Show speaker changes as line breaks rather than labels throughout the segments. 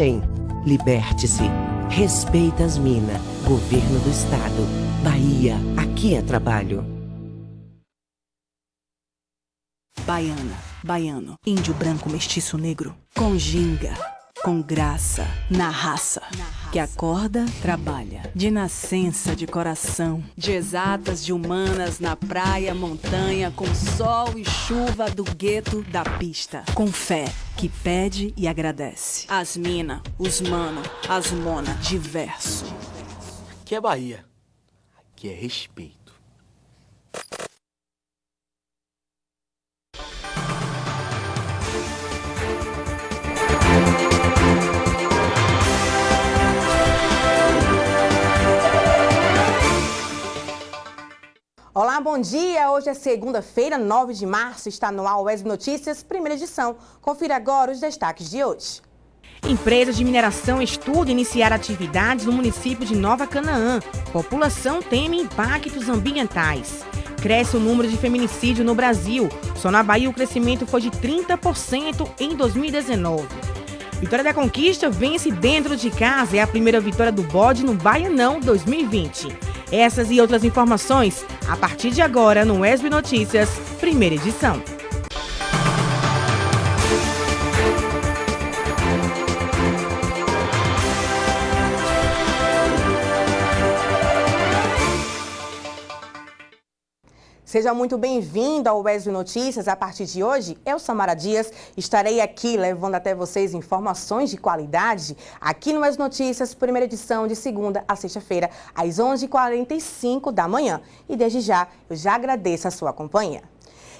também. Liberte-se. Respeita as minas. Governo do Estado. Bahia, aqui é trabalho.
Baiana, baiano, índio branco mestiço negro, com ginga, com graça, na raça, que acorda, trabalha, de nascença, de coração, de exatas, de humanas, na praia, montanha, com sol e chuva do gueto, da pista, com fé, que pede e agradece. As mina, os mano, as mona, diverso.
Aqui é Bahia, aqui é respeito.
Olá, bom dia! Hoje é segunda-feira, 9 de março, está no ar o Web Notícias, primeira edição. Confira agora os destaques de hoje.
Empresa de mineração estuda iniciar atividades no município de Nova Canaã. População teme impactos ambientais. Cresce o número de feminicídio no Brasil. Só na Bahia o crescimento foi de 30% em 2019. Vitória da Conquista vence dentro de casa. É a primeira vitória do bode no Baianão 2020. Essas e outras informações a partir de agora no ESB Notícias, primeira edição.
Seja muito bem-vindo ao ESB Notícias. A partir de hoje, eu, Samara Dias, estarei aqui levando até vocês informações de qualidade aqui no ESB Notícias, primeira edição de segunda a sexta-feira, às 11h45 da manhã. E desde já, eu já agradeço a sua companhia.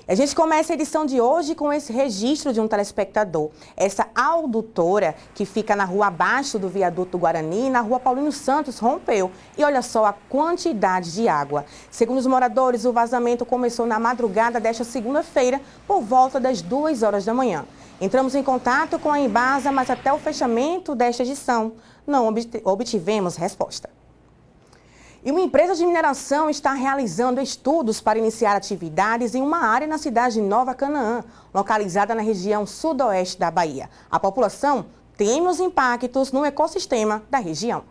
A gente começa a edição de hoje com esse registro de um telespectador. Essa aldutora que fica na rua abaixo do viaduto Guarani, na rua Paulino Santos, rompeu. E olha só a quantidade de água. Segundo os moradores, o vazamento começou na madrugada desta segunda-feira, por volta das 2 horas da manhã. Entramos em contato com a Embasa, mas até o fechamento desta edição não obtivemos resposta. E uma empresa de mineração está realizando estudos para iniciar atividades em uma área na cidade de Nova Canaã, localizada na região sudoeste da Bahia. A população teme os impactos no ecossistema da região.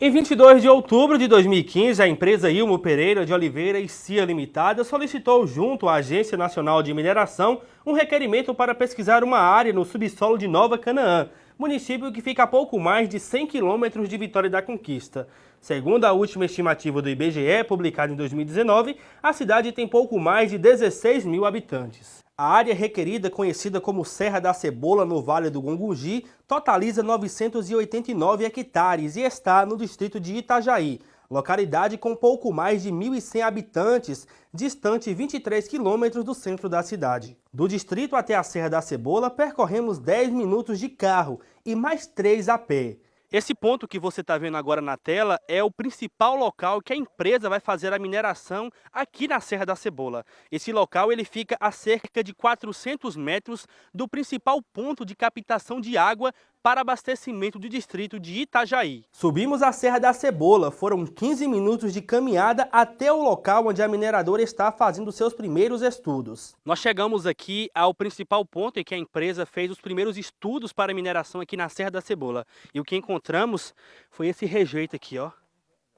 Em 22 de outubro de 2015, a empresa Ilmo Pereira de Oliveira e Cia Limitada solicitou junto à Agência Nacional de Mineração um requerimento para pesquisar uma área no subsolo de Nova Canaã, município que fica a pouco mais de 100 quilômetros de Vitória da Conquista. Segundo a última estimativa do IBGE, publicada em 2019, a cidade tem pouco mais de 16 mil habitantes. A área requerida, conhecida como Serra da Cebola, no Vale do Gongogi, totaliza 989 hectares e está no distrito de Itajaí, localidade com pouco mais de 1.100 habitantes, distante 23 quilômetros do centro da cidade. Do distrito até a Serra da Cebola, percorremos 10 minutos de carro e mais 3 a pé. Esse ponto que você está vendo agora na tela é o principal local que a empresa vai fazer a mineração aqui na Serra da Cebola. Esse local ele fica a cerca de 400 metros do principal ponto de captação de água para abastecimento do distrito de Itajaí. Subimos a Serra da Cebola, foram 15 minutos de caminhada até o local onde a mineradora está fazendo seus primeiros estudos. Nós chegamos aqui ao principal ponto em que a empresa fez os primeiros estudos para mineração aqui na Serra da Cebola. E o que encontramos foi esse rejeito aqui, ó,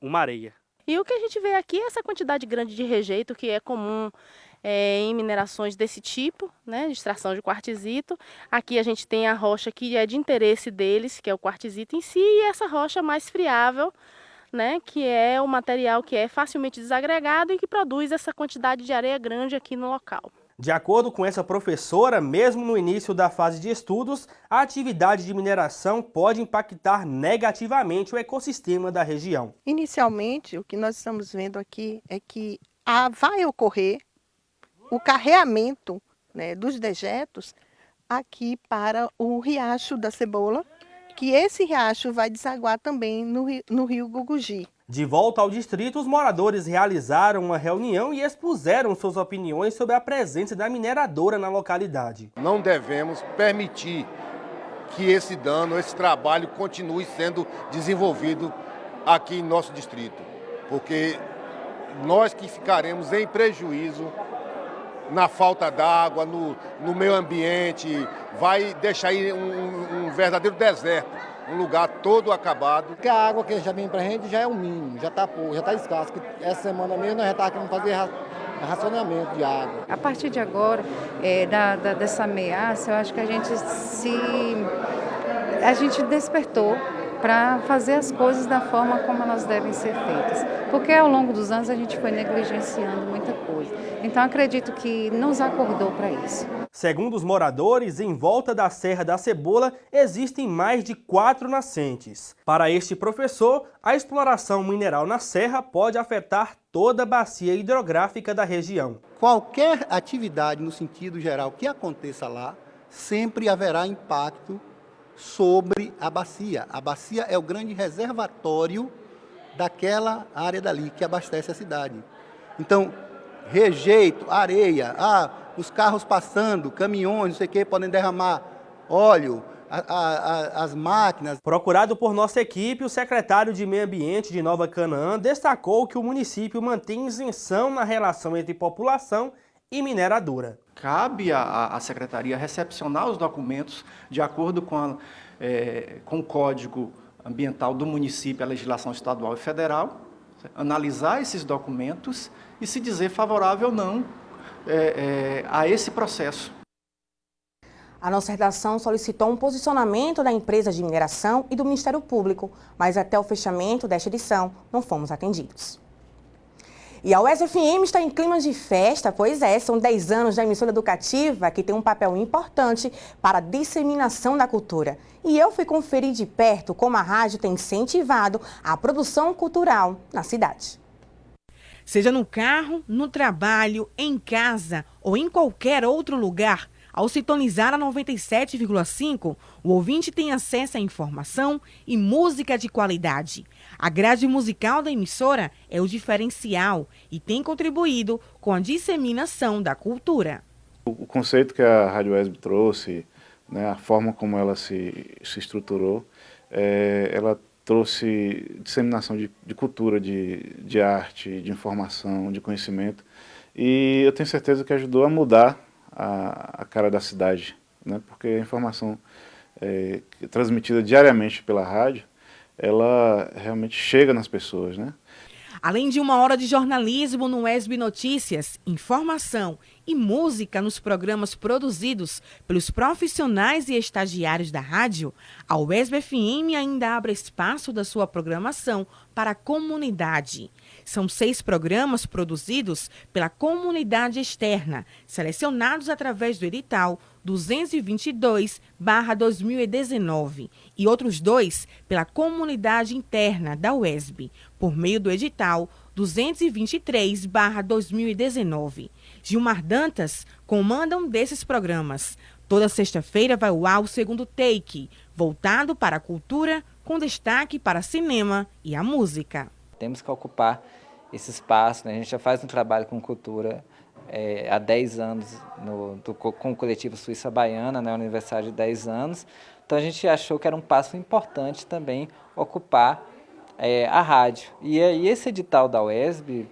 uma areia.
E o que a gente vê aqui é essa quantidade grande de rejeito que é comum em minerações desse tipo, né, de extração de quartzito. Aqui a gente tem a rocha que é de interesse deles, que é o quartzito em si, e essa rocha mais friável, né, que é o material que é facilmente desagregado e que produz essa quantidade de areia grande aqui no local.
De acordo com essa professora, mesmo no início da fase de estudos, a atividade de mineração pode impactar negativamente o ecossistema da região.
Inicialmente, o que nós estamos vendo aqui é que vai ocorrer o carreamento, né, dos dejetos aqui para o Riacho da Cebola, que esse riacho vai desaguar também no rio Gongogi.
De volta ao distrito, os moradores realizaram uma reunião e expuseram suas opiniões sobre a presença da mineradora na localidade.
Não devemos permitir que esse dano, esse trabalho continue sendo desenvolvido aqui em nosso distrito, porque nós que ficaremos em prejuízo na falta d'água, no meio ambiente, vai deixar aí um verdadeiro deserto, um lugar todo acabado.
Porque a água que já vem pra gente já é o mínimo, já está pouco, já está escasso. Essa semana mesmo nós já estávamos querendo fazer racionamento de água.
A partir de agora, dessa ameaça, eu acho que a gente despertou para fazer as coisas da forma como elas devem ser feitas. Porque ao longo dos anos a gente foi negligenciando muita coisa. Então acredito que nos acordou para isso.
Segundo os moradores, em volta da Serra da Cebola existem mais de 4 nascentes. Para este professor, a exploração mineral na serra pode afetar toda a bacia hidrográfica da região.
Qualquer atividade no sentido geral que aconteça lá, sempre haverá impacto sobre a bacia. A bacia é o grande reservatório daquela área dali que abastece a cidade. Então, rejeito, areia, os carros passando, caminhões, não sei o que, podem derramar óleo, as máquinas.
Procurado por nossa equipe, o secretário de Meio Ambiente de Nova Canaã destacou que o município mantém isenção na relação entre população e mineradora.
Cabe à Secretaria recepcionar os documentos de acordo com o Código Ambiental do município, a legislação estadual e federal, analisar esses documentos e se dizer favorável ou não a esse processo.
A nossa redação solicitou um posicionamento da empresa de mineração e do Ministério Público, mas até o fechamento desta edição não fomos atendidos. E a UESB-FM está em clima de festa, pois são 10 anos da emissora educativa que tem um papel importante para a disseminação da cultura. E eu fui conferir de perto como a rádio tem incentivado a produção cultural na cidade.
Seja no carro, no trabalho, em casa ou em qualquer outro lugar, ao sintonizar a 97,5, o ouvinte tem acesso à informação e música de qualidade. A grade musical da emissora é o diferencial e tem contribuído com a disseminação da cultura.
O conceito que a Rádio UESB trouxe, né, a forma como ela se estruturou, ela trouxe disseminação de cultura, de arte, de informação, de conhecimento. E eu tenho certeza que ajudou a mudar a cara da cidade, né? Porque a informação transmitida diariamente pela rádio, ela realmente chega nas pessoas, né?
Além de 1 hora de jornalismo no UESB Notícias, informação e música nos programas produzidos pelos profissionais e estagiários da rádio, a UESB-FM ainda abre espaço da sua programação para a comunidade. São 6 programas produzidos pela comunidade externa, selecionados através do edital 222/2019 e outros 2 pela comunidade interna da UESB, por meio do edital 223/2019. Gilmar Dantas comanda um desses programas. Toda sexta-feira vai ao ar o segundo take, voltado para a cultura, com destaque para cinema e a música.
Temos que ocupar esse espaço, né? A gente já faz um trabalho com cultura há 10 anos com o coletivo Suíça Baiana, né, aniversário de 10 anos. Então a gente achou que era um passo importante também ocupar a rádio. E aí esse edital da UESB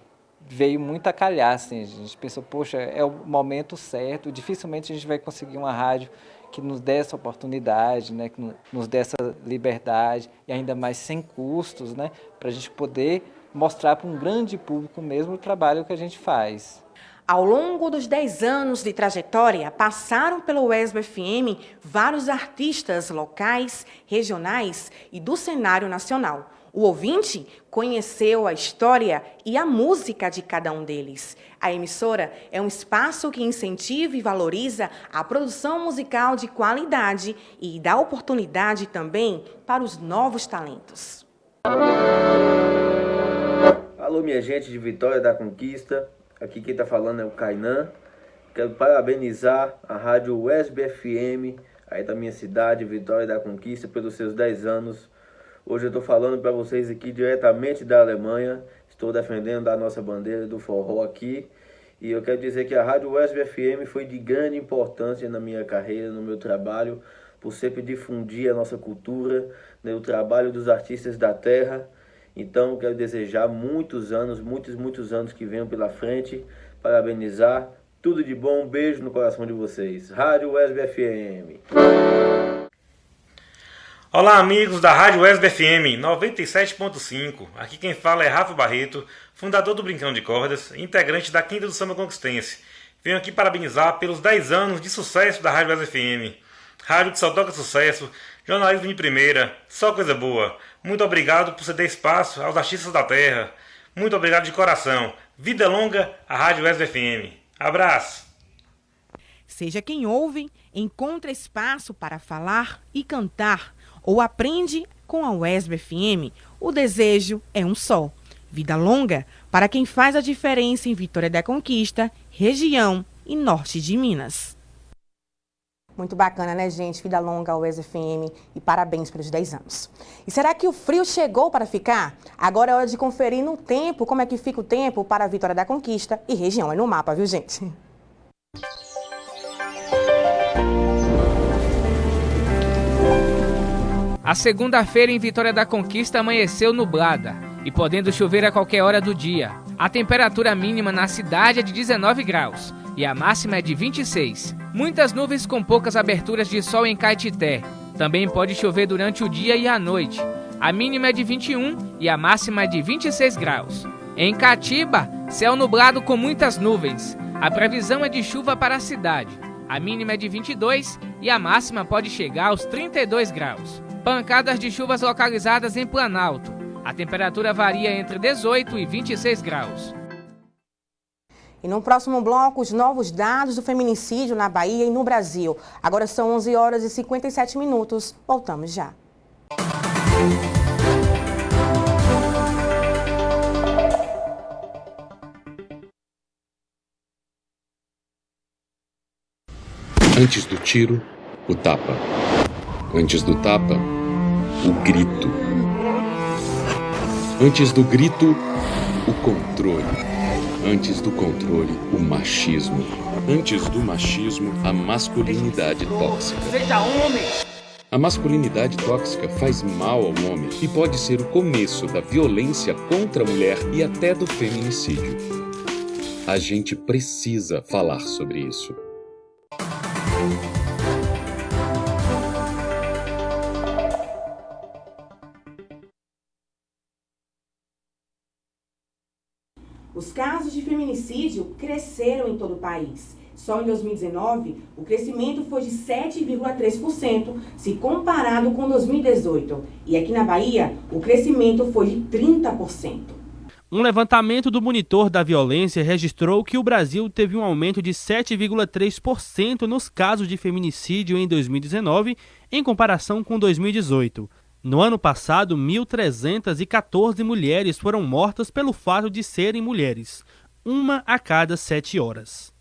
veio muito a calhar, assim. A gente pensou, poxa, é o momento certo, dificilmente a gente vai conseguir uma rádio que nos dê essa oportunidade, né, que nos dê essa liberdade e ainda mais sem custos, né, para a gente poder mostrar para um grande público mesmo o trabalho que a gente faz.
Ao longo dos 10 anos de trajetória, passaram pela UESB-FM vários artistas locais, regionais e do cenário nacional. O ouvinte conheceu a história e a música de cada um deles. A emissora é um espaço que incentiva e valoriza a produção musical de qualidade e dá oportunidade também para os novos talentos.
Alô, minha gente de Vitória da Conquista. Aqui quem está falando é o Kainan. Quero parabenizar a rádio UESB-FM, aí da minha cidade, Vitória da Conquista, pelos seus 10 anos. Hoje eu estou falando para vocês aqui diretamente da Alemanha. Estou defendendo a nossa bandeira do forró aqui. E eu quero dizer que a rádio UESB-FM foi de grande importância na minha carreira, no meu trabalho, por sempre difundir a nossa cultura, né, o trabalho dos artistas da terra. Então, quero desejar muitos anos que venham pela frente, parabenizar Tudo de bom, um beijo no coração de vocês. Rádio Wesb FM.
Olá, amigos da Rádio Wesb FM 97.5. Aqui quem fala é Rafa Barreto, fundador do Brincão de Cordas, integrante da Quinta do Samba Conquistense. Venho aqui parabenizar pelos 10 anos de sucesso da Rádio Wesb FM. Rádio que só toca sucesso, jornalismo de primeira, só coisa boa. Muito obrigado por ceder espaço aos artistas da terra. Muito obrigado de coração. Vida longa à Rádio Wesb FM. Abraço!
Seja quem ouve, encontra espaço para falar e cantar, ou aprende com a Wesb FM. O desejo é um só. Vida longa para quem faz a diferença em Vitória da Conquista, região e norte de Minas.
Muito bacana, né, gente? Vida longa ao Wesb FM e parabéns pelos 10 anos. E será que o frio chegou para ficar? Agora é hora de conferir no tempo, como é que fica o tempo para a Vitória da Conquista e região. É no mapa, viu, gente?
A segunda-feira em Vitória da Conquista amanheceu nublada e podendo chover a qualquer hora do dia. A temperatura mínima na cidade é de 19 graus e a máxima é de 26. Muitas nuvens com poucas aberturas de sol em Caetité. Também pode chover durante o dia e a noite. A mínima é de 21 e a máxima é de 26 graus. Em Catiba, céu nublado com muitas nuvens. A previsão é de chuva para a cidade. A mínima é de 22 e a máxima pode chegar aos 32 graus. Pancadas de chuvas localizadas em Planalto. A temperatura varia entre 18 e 26 graus.
E no próximo bloco, os novos dados do feminicídio na Bahia e no Brasil. Agora são 11 horas e 57 minutos. Voltamos já.
Antes do tiro, o tapa. Antes do tapa, o grito. Antes do grito, o controle. Antes do controle, o machismo. Antes do machismo, a masculinidade tóxica.
Seja homem!
A masculinidade tóxica faz mal ao homem e pode ser o começo da violência contra a mulher e até do feminicídio. A gente precisa falar sobre isso.
Os casos de feminicídio cresceram em todo o país. Só em 2019, o crescimento foi de 7,3% se comparado com 2018. E aqui na Bahia, o crescimento foi de 30%.
Um levantamento do Monitor da Violência registrou que o Brasil teve um aumento de 7,3% nos casos de feminicídio em 2019, em comparação com 2018. No ano passado, 1.314 mulheres foram mortas pelo fato de serem mulheres, uma a cada 7 horas.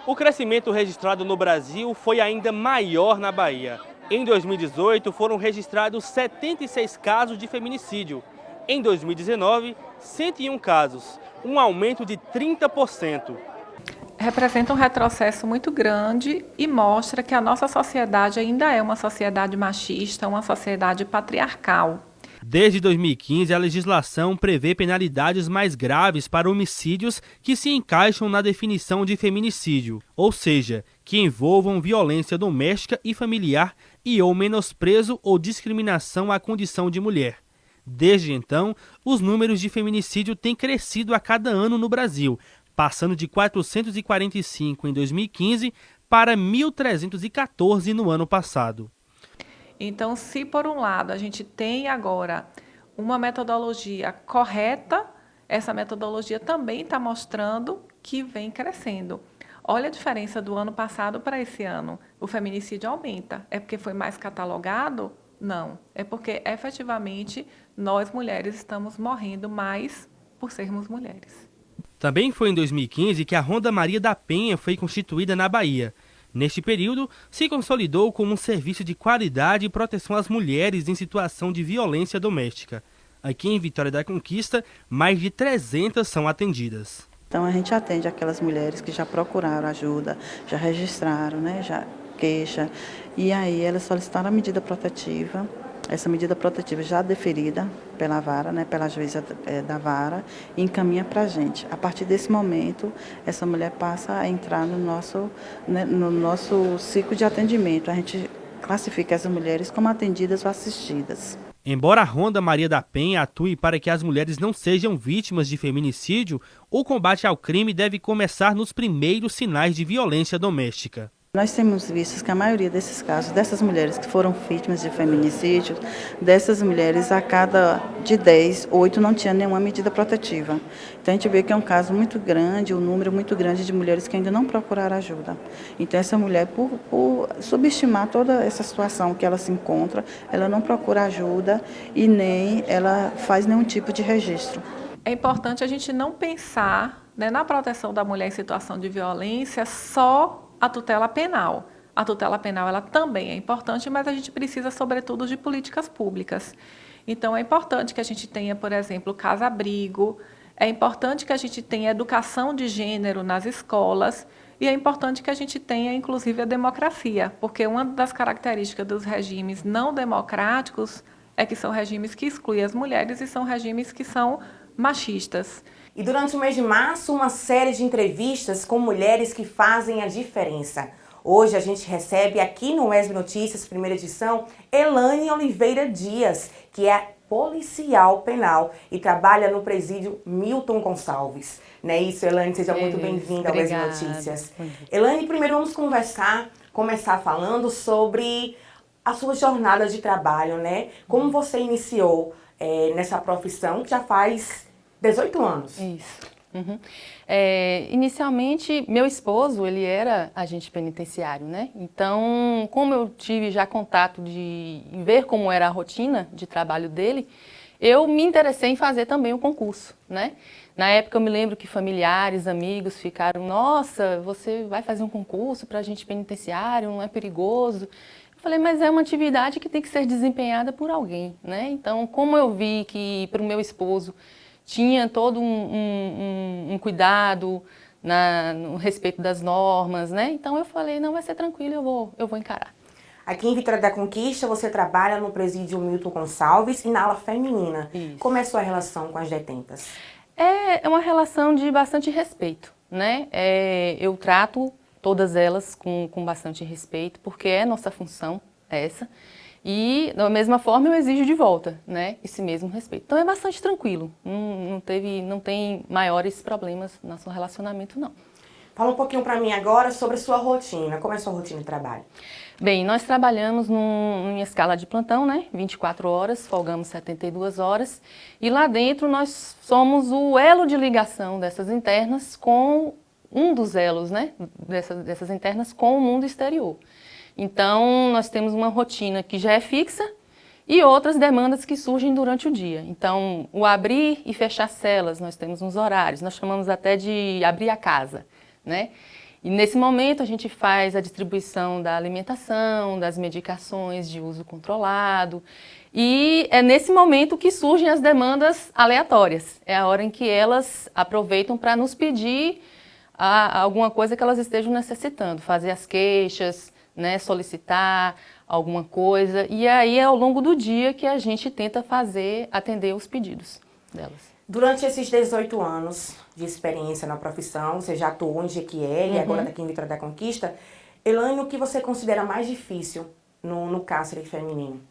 O crescimento registrado no Brasil foi ainda maior na Bahia. Em 2018, foram registrados 76 casos de feminicídio. Em 2019, 101 casos, um aumento de 30%.
Representa um retrocesso muito grande e mostra que a nossa sociedade ainda é uma sociedade machista, uma sociedade patriarcal.
Desde 2015, a legislação prevê penalidades mais graves para homicídios que se encaixam na definição de feminicídio, ou seja, que envolvam violência doméstica e familiar e ou menosprezo ou discriminação à condição de mulher. Desde então, os números de feminicídio têm crescido a cada ano no Brasil, passando de 445 em 2015 para 1.314 no ano passado.
Então, se por um lado a gente tem agora uma metodologia correta, essa metodologia também está mostrando que vem crescendo. Olha a diferença do ano passado para esse ano. O feminicídio aumenta. É porque foi mais catalogado? Não. É porque, efetivamente, nós mulheres estamos morrendo mais por sermos mulheres.
Também foi em 2015 que a Ronda Maria da Penha foi constituída na Bahia. Neste período, se consolidou como um serviço de qualidade e proteção às mulheres em situação de violência doméstica. Aqui em Vitória da Conquista, mais de 300 são atendidas.
Então a gente atende aquelas mulheres que já procuraram ajuda, já registraram, já queixa, e aí elas solicitaram a medida protetiva essa medida protetiva já deferida pela vara, né, pela juíza da vara, e encaminha para a gente. A partir desse momento, essa mulher passa a entrar no nosso ciclo de atendimento. A gente classifica essas mulheres como atendidas ou assistidas.
Embora a Ronda Maria da Penha atue para que as mulheres não sejam vítimas de feminicídio, o combate ao crime deve começar nos primeiros sinais de violência doméstica.
Nós temos visto que a maioria desses casos, dessas mulheres que foram vítimas de feminicídio, dessas mulheres, a cada de 10, 8 não tinha nenhuma medida protetiva. Então a gente vê que é um caso muito grande, um número muito grande de mulheres que ainda não procuraram ajuda. Então essa mulher, por subestimar toda essa situação que ela se encontra, ela não procura ajuda e nem ela faz nenhum tipo de registro.
É importante a gente não pensar, né, na proteção da mulher em situação de violência só a tutela penal. A tutela penal ela também é importante, mas a gente precisa, sobretudo, de políticas públicas. Então, é importante que a gente tenha, por exemplo, casa-abrigo, é importante que a gente tenha educação de gênero nas escolas e é importante que a gente tenha, inclusive, a democracia, porque uma das características dos regimes não democráticos é que são regimes que excluem as mulheres e são regimes que são machistas.
E durante o mês de março, uma série de entrevistas com mulheres que fazem a diferença. Hoje a gente recebe aqui no UESB Notícias, primeira edição, Elaine Oliveira Dias, que é policial penal e trabalha no presídio Milton Gonçalves. Não é isso, Elaine? Seja muito bem-vinda ao UESB Notícias. Elaine, primeiro vamos começar falando sobre a sua jornada de trabalho, né? Como você iniciou nessa profissão que já faz 18 anos.
Isso. Uhum. Inicialmente, meu esposo, ele era agente penitenciário, né? Então, como eu tive já contato de ver como era a rotina de trabalho dele, eu me interessei em fazer também o concurso, né? Na época eu me lembro que familiares, amigos ficaram, nossa, você vai fazer um concurso para agente penitenciário, não é perigoso? Eu falei, mas é uma atividade que tem que ser desempenhada por alguém, né? Então, como eu vi que para o meu esposo tinha todo um cuidado no respeito das normas, né? Então eu falei, não, vai ser tranquilo, eu vou encarar.
Aqui em Vitória da Conquista, você trabalha no presídio Milton Gonçalves e na ala feminina. Isso. Como é a sua relação com as detentas?
É uma relação de bastante respeito, né? Eu trato todas elas com bastante respeito, porque é nossa função essa. E, da mesma forma, eu exijo de volta, né, esse mesmo respeito. Então, é bastante tranquilo, não tem maiores problemas no nosso relacionamento, não.
Fala um pouquinho para mim agora sobre a sua rotina. Como é a sua rotina de trabalho?
Bem, nós trabalhamos em escala de plantão, né, 24 horas, folgamos 72 horas. E lá dentro nós somos o elo de ligação dessas internas com um dos elos, né, dessas internas com o mundo exterior. Então, nós temos uma rotina que já é fixa e outras demandas que surgem durante o dia. Então, o abrir e fechar celas, nós temos uns horários, nós chamamos até de abrir a casa, né? E nesse momento a gente faz a distribuição da alimentação, das medicações de uso controlado e é nesse momento que surgem as demandas aleatórias. É a hora em que elas aproveitam para nos pedir alguma coisa que elas estejam necessitando, fazer as queixas, né, solicitar alguma coisa, e aí é ao longo do dia que a gente tenta atender os pedidos delas.
Durante esses 18 anos de experiência na profissão, você já atuou em Jequié e agora aqui em Vitória da Conquista, Elaine, o que você considera mais difícil no cárcere feminino?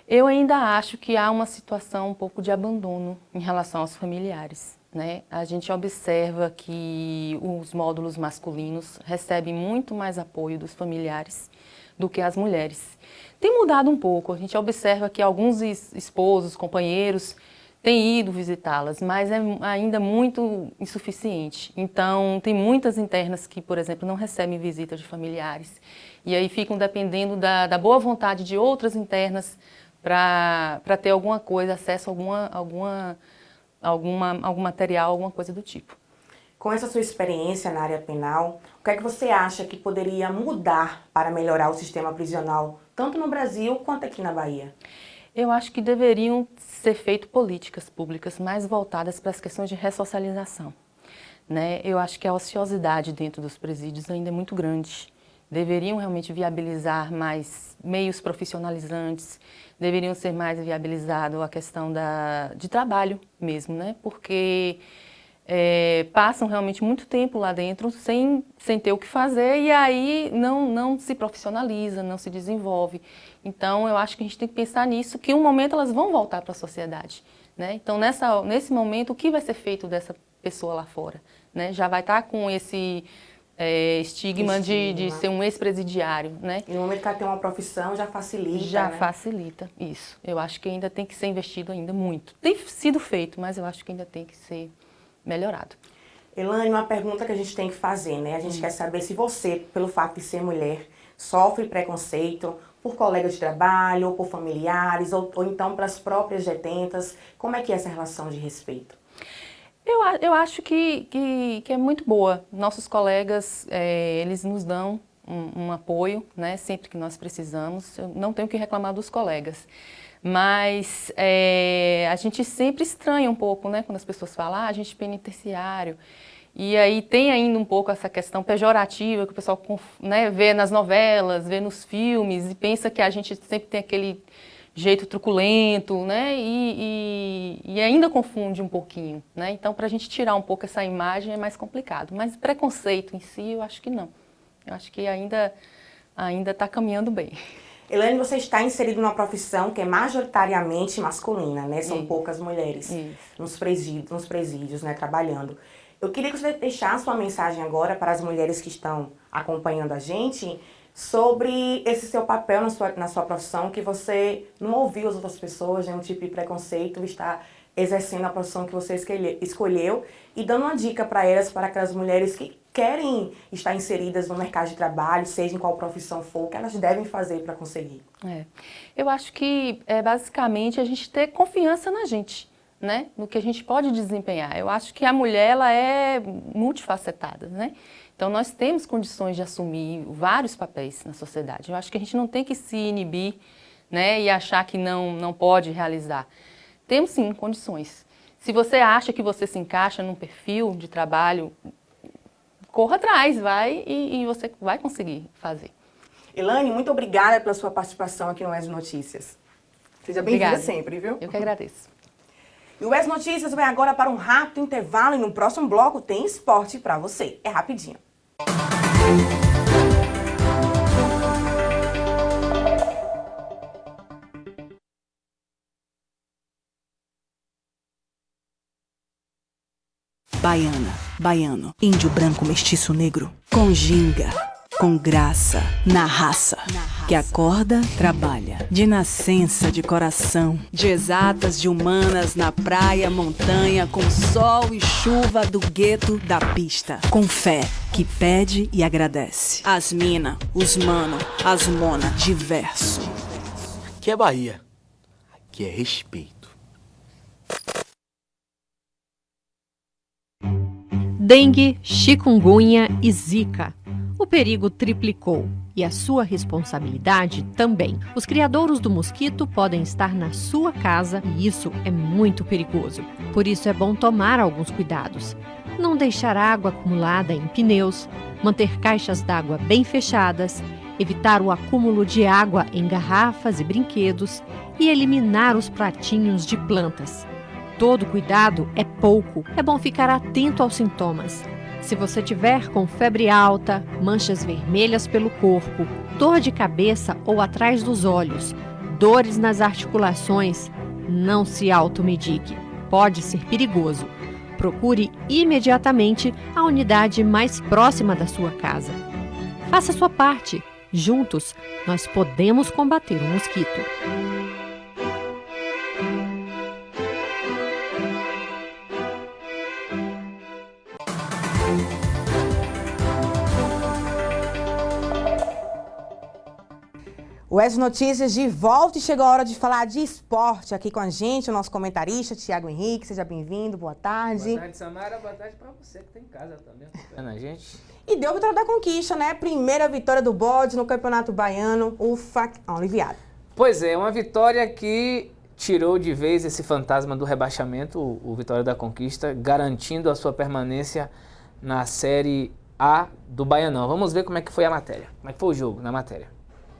Eu ainda acho que há uma situação um pouco de abandono em relação aos familiares, né? A gente observa que os módulos masculinos recebem muito mais apoio dos familiares do que as mulheres. Tem mudado um pouco, a gente observa que alguns esposos, companheiros, têm ido visitá-las, mas é ainda muito insuficiente. Então, tem muitas internas que, por exemplo, não recebem visita de familiares e aí ficam dependendo da boa vontade de outras internas para ter alguma coisa, acesso a algum material, alguma coisa do tipo.
Com essa sua experiência na área penal, o que é que você acha que poderia mudar para melhorar o sistema prisional, tanto no Brasil quanto aqui na Bahia?
Eu acho que deveriam ser feitas políticas públicas mais voltadas para as questões de ressocialização, né? Eu acho que a ociosidade dentro dos presídios ainda é muito grande deveriam realmente viabilizar mais meios profissionalizantes, deveriam ser mais viabilizado a questão de trabalho mesmo, né? Porque passam realmente muito tempo lá dentro sem ter o que fazer e aí não se profissionaliza, não se desenvolve. Então, eu acho que a gente tem que pensar nisso, que um momento elas vão voltar para a sociedade, né? Então, nesse momento, o que vai ser feito dessa pessoa lá fora, né? Já vai estar com esse estigma de ser um ex-presidiário, né?
E no momento que ela tem uma profissão, já facilita,
Já
né?
facilita, isso. Eu acho que ainda tem que ser investido ainda muito. Tem sido feito, mas eu acho que ainda tem que ser melhorado.
Elaine, uma pergunta que a gente tem que fazer, né? A gente quer saber se você, pelo fato de ser mulher, sofre preconceito por colegas de trabalho, ou por familiares, ou então pelas próprias detentas. Como é que é essa relação de respeito?
Eu acho que é muito boa. Nossos colegas, eles nos dão um apoio, né? Sempre que nós precisamos. Eu não tenho que reclamar dos colegas. Mas a gente sempre estranha um pouco, né? Quando as pessoas falam, agente penitenciário. E aí tem ainda um pouco essa questão pejorativa que o pessoal, né, vê nas novelas, vê nos filmes e pensa que a gente sempre tem aquele jeito truculento, né? E ainda confunde um pouquinho, né? Então, para a gente tirar um pouco essa imagem é mais complicado. Mas preconceito em si, eu acho que não. Eu acho que ainda está caminhando bem.
Elaine, você está inserida numa profissão que é majoritariamente masculina, né? São poucas mulheres nos presídios, né, trabalhando. Eu queria que você deixasse uma mensagem agora para as mulheres que estão acompanhando a gente sobre esse seu papel na sua profissão, que você não ouviu as outras pessoas, nenhum tipo de preconceito, está exercendo a profissão que você escolheu e dando uma dica para elas, para aquelas mulheres que querem estar inseridas no mercado de trabalho, seja em qual profissão for, o que elas devem fazer para conseguir.
Eu acho que basicamente a gente ter confiança na gente, né? No que a gente pode desempenhar. Eu acho que a mulher ela é multifacetada, né? Então nós temos condições de assumir vários papéis na sociedade. Eu acho que a gente não tem que se inibir, né, e achar que não pode realizar. Temos sim condições. Se você acha que você se encaixa num perfil de trabalho, corra atrás, vai e você vai conseguir fazer.
Elaine, muito obrigada pela sua participação aqui no UES Notícias. Seja bem-vinda sempre, viu?
Eu que agradeço.
E o UES Notícias vai agora para um rápido intervalo e no próximo bloco tem esporte para você. É rapidinho.
Baiana, baiano, índio branco mestiço negro, com ginga, com graça, na raça, que acorda, trabalha, de nascença, de coração, de exatas, de humanas, na praia, montanha, com sol e chuva do gueto, da pista, com fé, que pede e agradece. As mina, os mano, as mona, diverso.
Aqui é Bahia, aqui é respeito.
Dengue, chikungunya e zika. O perigo triplicou e a sua responsabilidade também. Os criadouros do mosquito podem estar na sua casa e isso é muito perigoso. Por isso é bom tomar alguns cuidados. Não deixar água acumulada em pneus, manter caixas d'água bem fechadas, evitar o acúmulo de água em garrafas e brinquedos e eliminar os pratinhos de plantas. Todo cuidado é pouco. É bom ficar atento aos sintomas. Se você tiver com febre alta, manchas vermelhas pelo corpo, dor de cabeça ou atrás dos olhos, dores nas articulações, não se automedique. Pode ser perigoso. Procure imediatamente a unidade mais próxima da sua casa. Faça sua parte. Juntos, nós podemos combater o mosquito.
O UES Notícias de volta e chegou a hora de falar de esporte aqui com a gente, o nosso comentarista, Tiago Henrique. Seja bem-vindo, boa tarde.
Boa tarde, Samara. Boa tarde para você que está em casa também acompanhando a gente.
E deu a vitória da conquista, né? Primeira vitória do Bode no Campeonato Baiano. Ufa, aliviado.
Pois é, uma vitória que tirou de vez esse fantasma do rebaixamento, o Vitória da Conquista, garantindo a sua permanência na Série a do Baianão. Vamos ver como é que foi a matéria, como é que foi o jogo na matéria.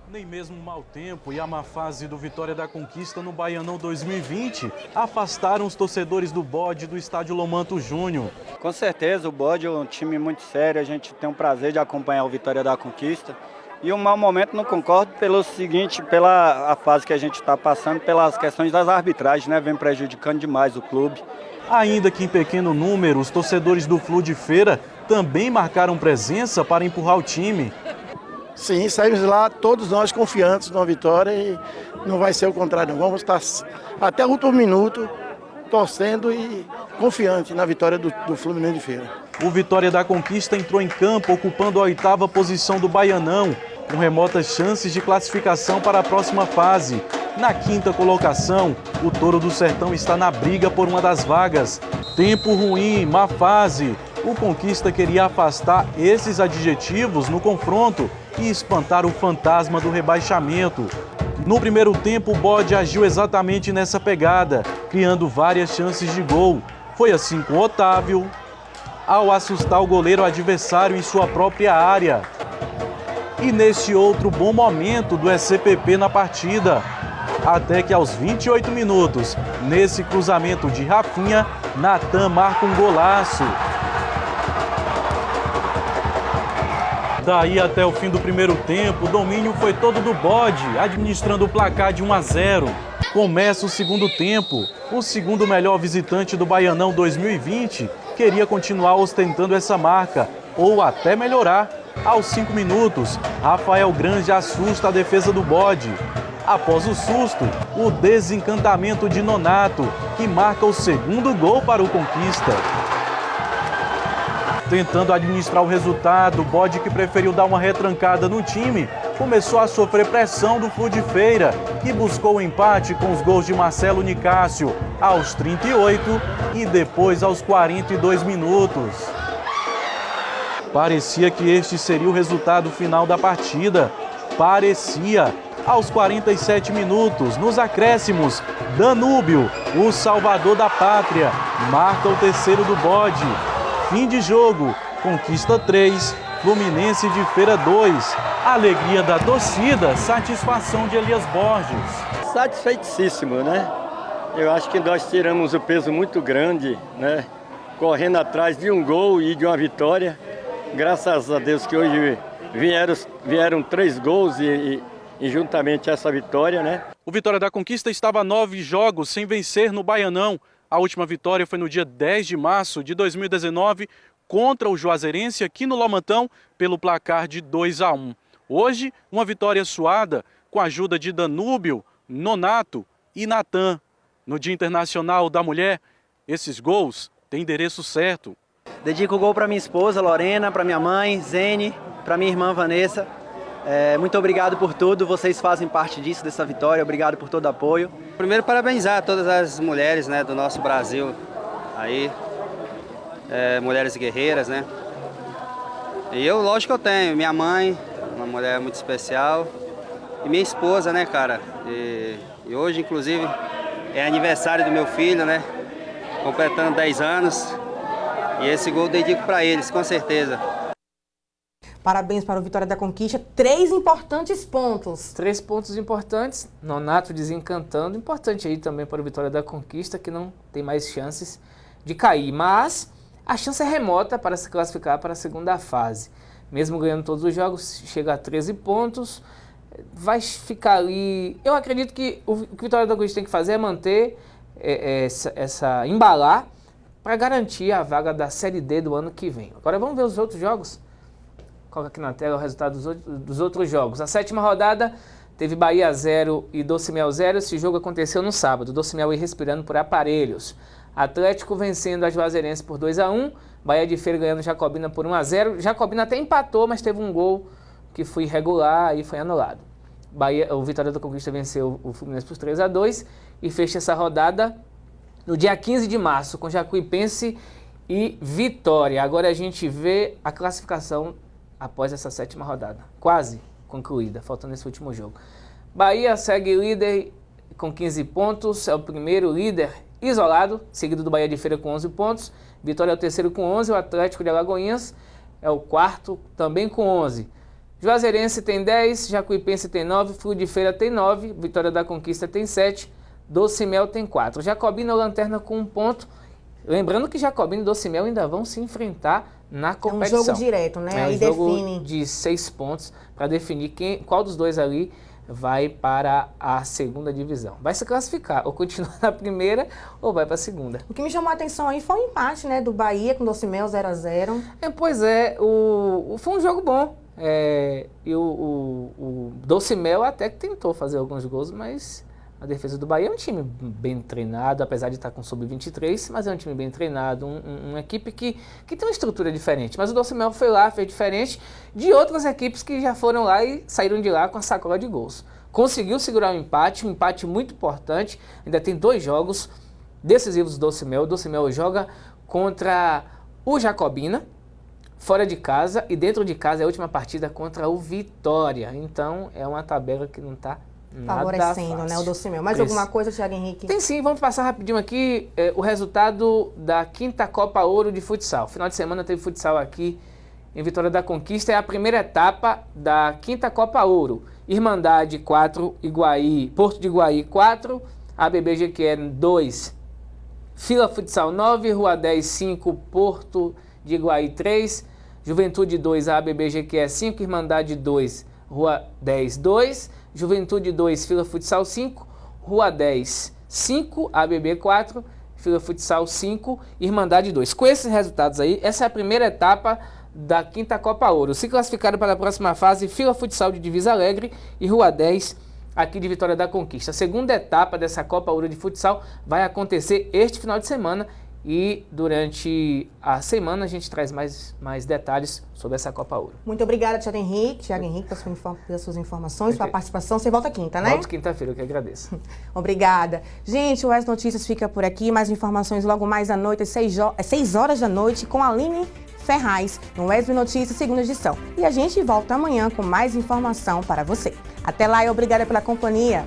Nem mesmo o mau tempo e a má fase do Vitória da Conquista no Baianão 2020 afastaram os torcedores do Bode do estádio Lomanto Júnior.
Com certeza, o Bode é um time muito sério, a gente tem o prazer de acompanhar o Vitória da Conquista. E o mau momento não concordo pelo seguinte, pela a fase que a gente está passando, pelas questões das arbitragens, né? Vem prejudicando demais o clube.
Ainda que em pequeno número, os torcedores do Flu de Feira também marcaram presença para empurrar o time.
Sim, saímos lá todos nós confiantes na vitória e não vai ser o contrário. Vamos estar até o último minuto torcendo e confiante na vitória do Fluminense de Feira.
O Vitória da Conquista entrou em campo ocupando a 8ª posição do Baianão, com remotas chances de classificação para a próxima fase. Na 5ª colocação, o Touro do Sertão está na briga por uma das vagas. Tempo ruim, má fase. O Conquista queria afastar esses adjetivos no confronto e espantar o fantasma do rebaixamento. No primeiro tempo, o Bode agiu exatamente nessa pegada, criando várias chances de gol. Foi assim com Otávio, ao assustar o goleiro adversário em sua própria área. E nesse outro bom momento do SCPP na partida, até que aos 28 minutos, nesse cruzamento de Rafinha, Natan marca um golaço. Daí até o fim do primeiro tempo, o domínio foi todo do Bode, administrando o placar de 1-0. Começa o segundo tempo. O segundo melhor visitante do Baianão 2020 queria continuar ostentando essa marca, ou até melhorar. Aos 5 minutos, Rafael Grande assusta a defesa do Bode. Após o susto, o desencantamento de Nonato, que marca o segundo gol para o Conquista. Tentando administrar o resultado, o Bode, que preferiu dar uma retrancada no time, começou a sofrer pressão do Flu de Feira, que buscou o empate com os gols de Marcelo Nicásio aos 38 e depois aos 42 minutos. Parecia que este seria o resultado final da partida. Parecia. Aos 47 minutos, nos acréscimos, Danúbio, o salvador da pátria, marca o terceiro do Bode. Fim de jogo, Conquista 3, Fluminense de Feira 2. Alegria da torcida, satisfação de Elias Borges.
Satisfeitíssimo, né? Eu acho que nós tiramos o peso muito grande, né? Correndo atrás de um gol e de uma vitória. Graças a Deus que hoje vieram 3 gols e juntamente essa vitória, né?
O Vitória da Conquista estava 9 jogos sem vencer no Baianão. A última vitória foi no dia 10 de março de 2019 contra o Juazeirense aqui no Lomantão pelo placar de 2-1. Hoje, uma vitória suada com a ajuda de Danúbio, Nonato e Natan. No Dia Internacional da Mulher, esses gols têm endereço certo.
Dedico o gol para minha esposa, Lorena, para minha mãe, Zene, para minha irmã, Vanessa. Muito obrigado por tudo, vocês fazem parte disso, dessa vitória, obrigado por todo o apoio.
Primeiro, parabenizar todas as mulheres, né, do nosso Brasil, aí, mulheres guerreiras, né. E eu, lógico que eu tenho, minha mãe, uma mulher muito especial, e minha esposa, né, cara. E hoje, inclusive, é aniversário do meu filho, né, completando 10 anos, e esse gol eu dedico para eles, com certeza.
Parabéns para o Vitória da Conquista. 3 importantes pontos.
3 pontos importantes. Nonato desencantando. Importante aí também para o Vitória da Conquista, que não tem mais chances de cair. Mas a chance é remota para se classificar para a segunda fase. Mesmo ganhando todos os jogos, chega a 13 pontos. Vai ficar ali... Eu acredito que o que o Vitória da Conquista tem que fazer é manter embalar para garantir a vaga da Série D do ano que vem. Agora vamos ver os outros jogos. Coloca aqui na tela o resultado dos outros jogos. A 7ª rodada teve Bahia 0 e Doce Mel 0. Esse jogo aconteceu no sábado. Doce Mel ia respirando por aparelhos. Atlético vencendo a Juazeirense por 2-1. Bahia de Feira ganhando Jacobina por 1-0. Jacobina até empatou, mas teve um gol que foi irregular e foi anulado. O Vitória da Conquista venceu o Fluminense por 3-2 e fecha essa rodada no dia 15 de março com Jacuipense e Vitória. Agora a gente vê a classificação após essa 7ª rodada, quase concluída, faltando esse último jogo. Bahia segue líder com 15 pontos, é o primeiro líder isolado, seguido do Bahia de Feira com 11 pontos. Vitória é o terceiro com 11, o Atlético de Alagoinhas é o quarto, também com 11. Juazeirense tem 10, Jacuipense tem 9, Flu de Feira tem 9, Vitória da Conquista tem 7, Docimel tem 4. Jacobina lanterna com 1 ponto. Lembrando que Jacobina e Docimel ainda vão se enfrentar na competição.
É um jogo direto, né? Aí define.
Jogo de 6 pontos para definir qual dos dois ali vai para a segunda divisão. Vai se classificar, ou continua na primeira, ou vai para a segunda.
O que me chamou a atenção aí foi o empate, né, do Bahia com o Docimel 0-0.
Pois é, foi um jogo bom. E o Docimel até que tentou fazer alguns gols, mas a defesa do Bahia é um time bem treinado, apesar de estar com sub-23, mas é um time bem treinado, uma equipe que tem uma estrutura diferente. Mas o Docimel foi lá, fez diferente de outras equipes que já foram lá e saíram de lá com a sacola de gols. Conseguiu segurar um empate muito importante. Ainda tem 2 jogos decisivos do Docimel. O Docimel joga contra o Jacobina, fora de casa, e dentro de casa é a última partida contra o Vitória. Então é uma tabela que não está
favorecendo,
fácil,
né, o Docimel. Mais alguma coisa, Thiago Henrique?
Tem sim, vamos passar rapidinho aqui o resultado da 5ª Copa Ouro de Futsal. Final de semana teve futsal aqui em Vitória da Conquista. É a primeira etapa da 5ª Copa Ouro. Irmandade 4, Porto de Iguaí 4, ABB Jequié 2, Fila Futsal 9, Rua 10 5, Porto de Iguaí 3, Juventude 2, ABB Jequié 5, Irmandade 2, Rua 10 2, Juventude 2, Fila Futsal 5, Rua 10 5, ABB 4, Fila Futsal 5, Irmandade 2. Com esses resultados aí, essa é a primeira etapa da 5ª Copa Ouro. Se classificaram para a próxima fase Fila Futsal de Divisa Alegre e Rua 10 aqui de Vitória da Conquista. A segunda etapa dessa Copa Ouro de Futsal vai acontecer este final de semana e durante a semana a gente traz mais detalhes sobre essa Copa Ouro.
Muito obrigada, Thiago Henrique, pelas suas informações, pela participação. Você volta quinta, né?
Volto quinta-feira, eu que agradeço.
Obrigada. Gente, o Wes Notícias fica por aqui. Mais informações logo mais à noite, às 6 horas da noite, com a Aline Ferraz, no Wes Notícias, segunda edição. E a gente volta amanhã com mais informação para você. Até lá e obrigada pela companhia.